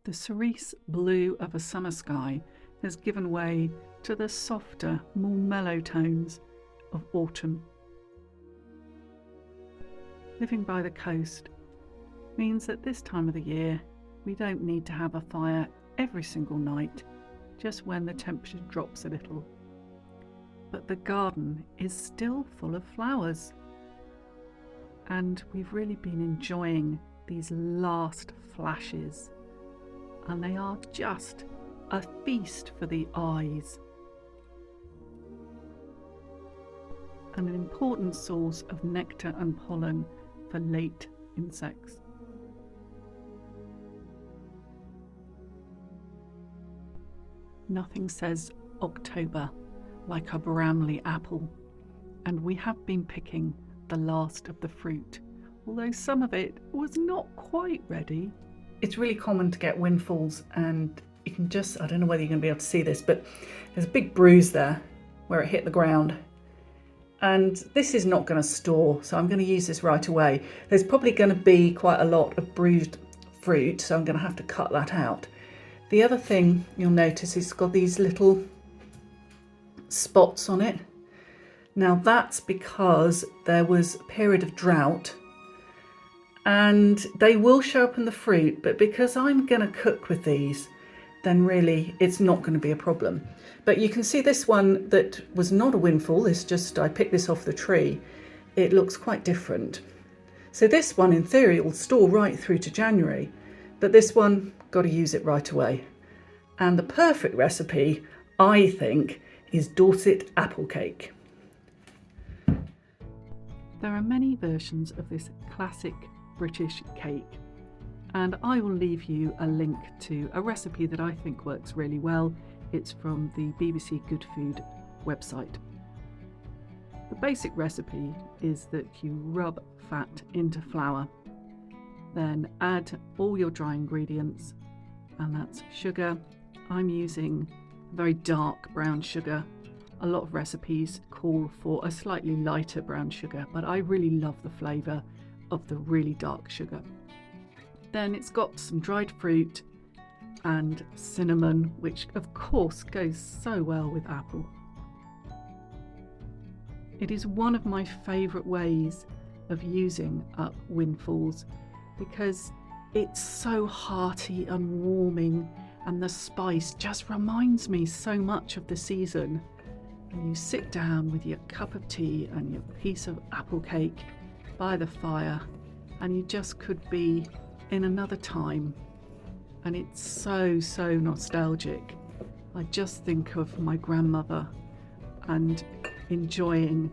The cerise blue of a summer sky has given way to the softer, more mellow tones of autumn. Living by the coast means that this time of the year we don't need to have a fire every single night, just when the temperature drops a little. But the garden is still full of flowers, and we've really been enjoying these last flashes, and they are just a feast for the eyes and an important source of nectar and pollen for late insects. Nothing says October like a Bramley apple, and we have been picking the last of the fruit, although some of it was not quite ready. It's really common to get windfalls, and you can just, I don't know whether you're going to be able to see this, but there's a big bruise there where it hit the ground. And this is not going to store, so I'm going to use this right away. There's probably going to be quite a lot of bruised fruit, so I'm going to have to cut that out. The other thing you'll notice is it's got these little spots on it. Now that's because there was a period of drought, and they will show up in the fruit, but because I'm going to cook with these, then really it's not going to be a problem. But you can see this one that was not a windfall, it's just I picked this off the tree. It looks quite different. So this one in theory will store right through to January, but this one, got to use it right away. And the perfect recipe, I think, is Dorset apple cake. There are many versions of this classic British cake, and I will leave you a link to a recipe that I think works really well. It's from the BBC Good Food website. The basic recipe is that you rub fat into flour, then add all your dry ingredients, and that's sugar. I'm using very dark brown sugar. A lot of recipes call for a slightly lighter brown sugar, but I really love the flavour of the really dark sugar. Then it's got some dried fruit and cinnamon, which of course goes so well with apple. It is one of my favourite ways of using up windfalls because it's so hearty and warming, and the spice just reminds me so much of the season. And you sit down with your cup of tea and your piece of apple cake by the fire, and you just could be in another time. And it's so nostalgic. I just think of my grandmother and enjoying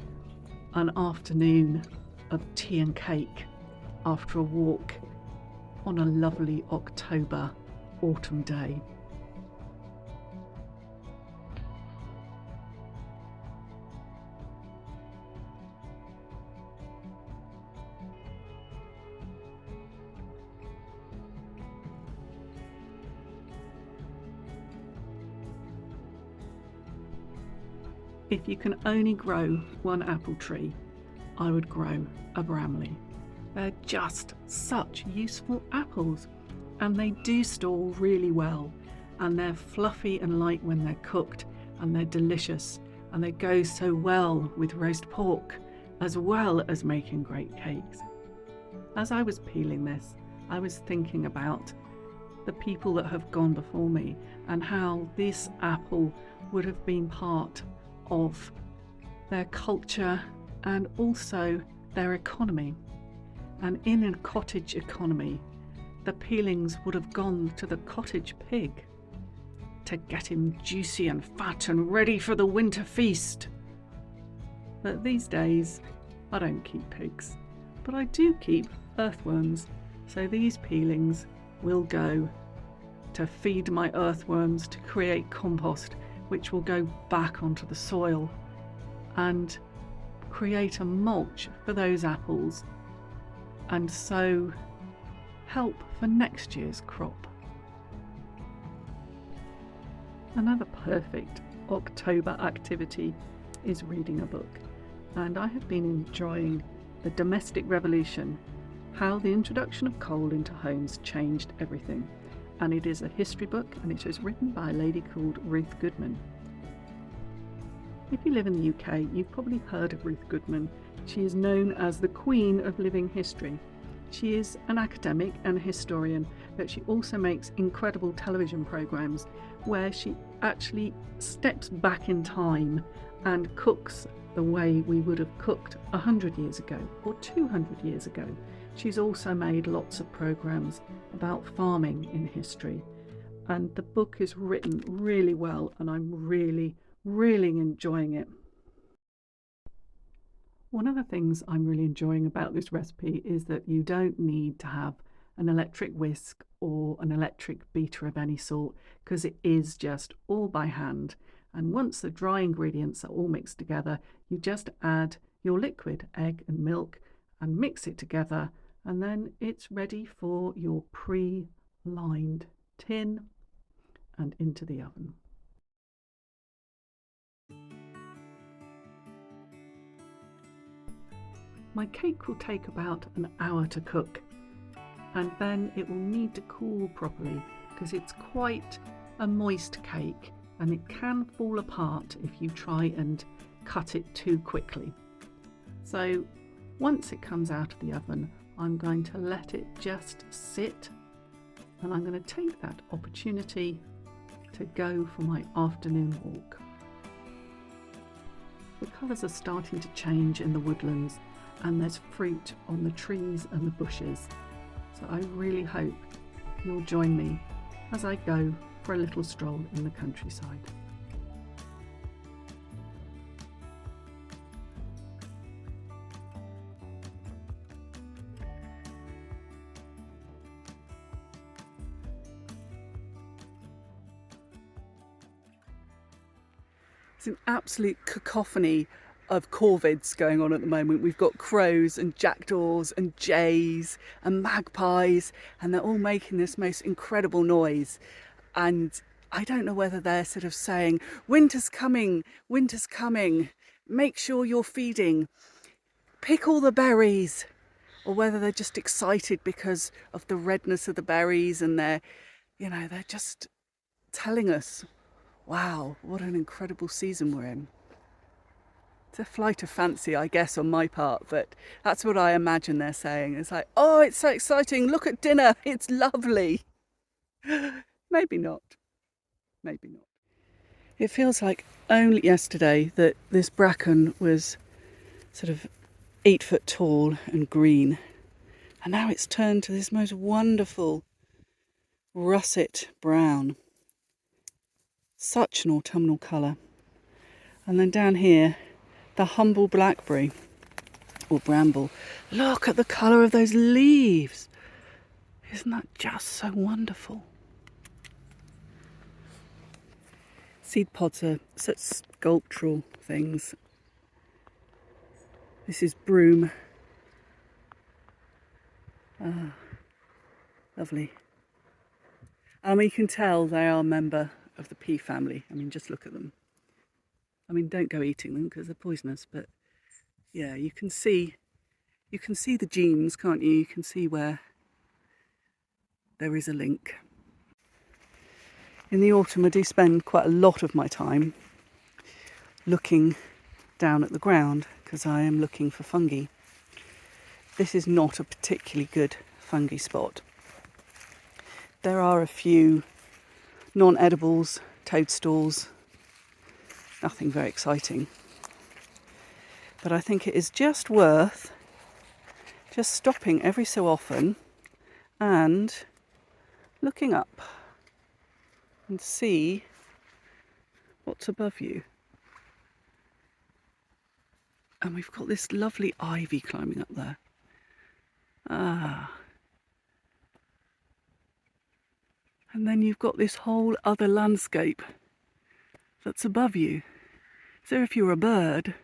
an afternoon of tea and cake after a walk on a lovely October autumn day. If you can only grow one apple tree, I would grow a Bramley. They're just such useful apples, and they do store really well, and they're fluffy and light when they're cooked, and they're delicious, and they go so well with roast pork, as well as making great cakes. As I was peeling this, I was thinking about the people that have gone before me and how this apple would have been part of their culture and also their economy. And in a cottage economy, the peelings would have gone to the cottage pig to get him juicy and fat and ready for the winter feast. But these days, I don't keep pigs, but I do keep earthworms, so these peelings will go to feed my earthworms to create compost, which will go back onto the soil and create a mulch for those apples, and so help for next year's crop. Another perfect October activity is reading a book, and I have been enjoying The Domestic Revolution, how the introduction of coal into homes changed everything. and it is a history book, and it was written by a lady called Ruth Goodman. If you live in the UK, you've probably heard of Ruth Goodman. She is known as the Queen of Living History. She is an academic and a historian, but she also makes incredible television programmes where she actually steps back in time and cooks the way we would have cooked 100 years ago or 200 years ago. She's also made lots of programmes about farming in history, and the book is written really well, and I'm really enjoying it. One of the things I'm really enjoying about this recipe is that you don't need to have an electric whisk or an electric beater of any sort, because it is just all by hand. And once the dry ingredients are all mixed together, you just add your liquid, egg and milk, and mix it together, and then it's ready for your pre-lined tin and into the oven. My cake will take about an hour to cook, and then it will need to cool properly because it's quite a moist cake and it can fall apart if you try and cut it too quickly. So once it comes out of the oven, I'm going to let it just sit, and I'm going to take that opportunity to go for my afternoon walk. The colours are starting to change in the woodlands, and there's fruit on the trees and the bushes. So I really hope you'll join me as I go for a little stroll in the countryside. It's an absolute cacophony of corvids going on at the moment. We've got crows and jackdaws and jays and magpies, and they're all making this most incredible noise. And I don't know whether they're sort of saying, winter's coming, make sure you're feeding, pick all the berries, or whether they're just excited because of the redness of the berries, and they're just telling us, wow, what an incredible season we're in. It's a flight of fancy, I guess, on my part, but that's what I imagine they're saying. It's like, oh, it's so exciting, look at dinner, it's lovely. Maybe not. Maybe not. It feels like only yesterday that this bracken was sort of 8 foot tall and green, and now it's turned to this most wonderful russet brown. Such an autumnal colour. And then down here, the humble blackberry or bramble. Look at the colour of those leaves. Isn't that just so wonderful? Seed pods are such sculptural things. This is broom. Ah, lovely. I mean, you can tell they are a member of the pea family. I mean, just look at them. I mean, don't go eating them because they're poisonous, but yeah, you can see the genes, can't you? You can see where there is a link. In the autumn, I do spend quite a lot of my time looking down at the ground because I am looking for fungi. This is not a particularly good fungi spot. There are a few non-edibles, toadstools, nothing very exciting. But I think it is just worth just stopping every so often and looking up and see what's above you. And we've got this lovely ivy climbing up there. Ah. And then you've got this whole other landscape that's above you. So if you're a bird,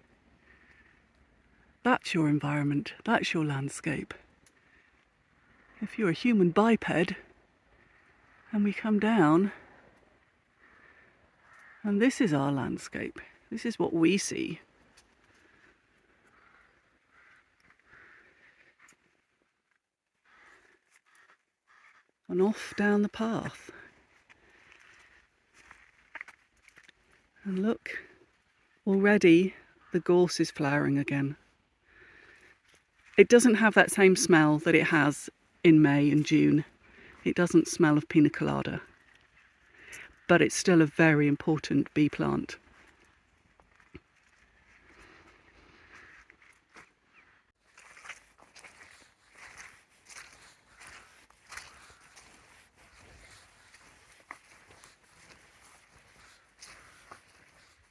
that's your environment, that's your landscape. If you're a human biped, and we come down, and this is our landscape. This is what we see. and off down the path. And look, already the gorse is flowering again. It doesn't have that same smell that it has in May and June. It doesn't smell of pina colada, but it's still a very important bee plant.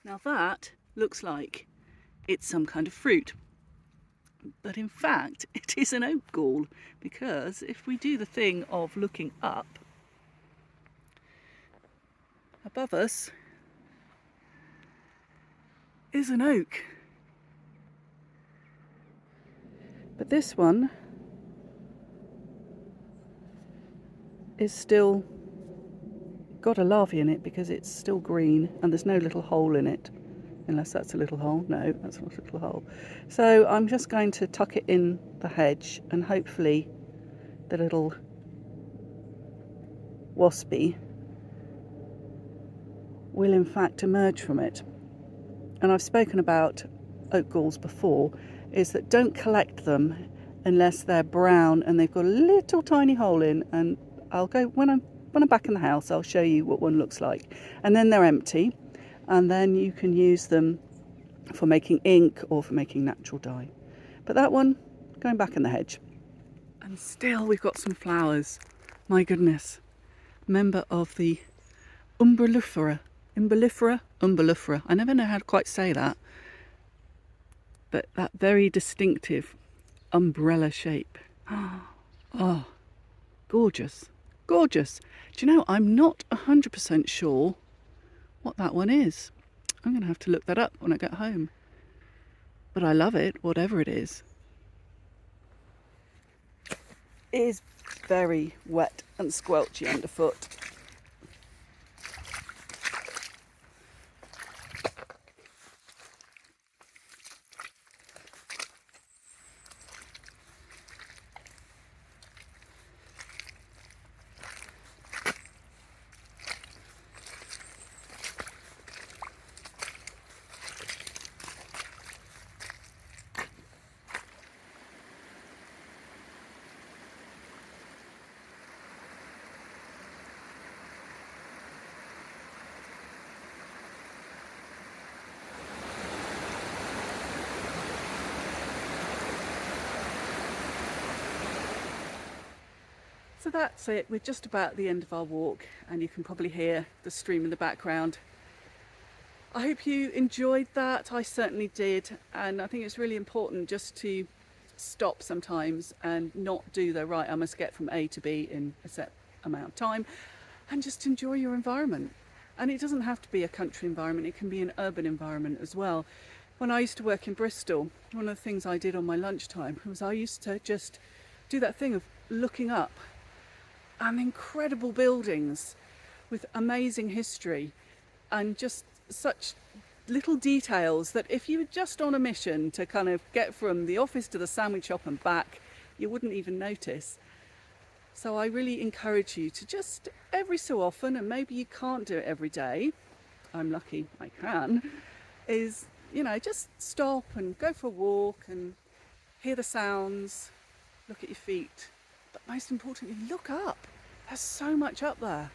Now that looks like it's some kind of fruit, but in fact it is an oak gall, because if we do the thing of looking up, above us is an oak. But this one is still got a larvae in it because it's still green and there's no little hole in it. Unless that's a little hole. No, that's not a little hole. So I'm just going to tuck it in the hedge, and hopefully the little waspy will in fact emerge from it. And I've spoken about oak galls before, is that don't collect them unless they're brown and they've got a little tiny hole in, and I'll go when I'm back in the house, I'll show you what one looks like. And then they're empty, and then you can use them for making ink or for making natural dye. But that one, going back in the hedge. And still we've got some flowers. My goodness. Member of the umbellifera. Umbellifera. I never know how to quite say that. But that very distinctive umbrella shape. Oh, gorgeous. Gorgeous. Do you know, I'm not 100% sure what that one is. I'm going to have to look that up when I get home. But I love it, whatever it is. It is very wet and squelchy underfoot. So that's it, we're just about at the end of our walk, and you can probably hear the stream in the background. I hope you enjoyed that. I certainly did, and I think it's really important just to stop sometimes and not do the right, I must get from A to B in a set amount of time, and just enjoy your environment. And it doesn't have to be a country environment, it can be an urban environment as well. When I used to work in Bristol, one of the things I did on my lunchtime was I used to just do that thing of looking up, and incredible buildings with amazing history and just such little details that if you were just on a mission to kind of get from the office to the sandwich shop and back, you wouldn't even notice. So I really encourage you to just every so often, and maybe you can't do it every day, I'm lucky I can, is, you know, just stop and go for a walk and hear the sounds, look at your feet. But most importantly, look up. There's so much up there.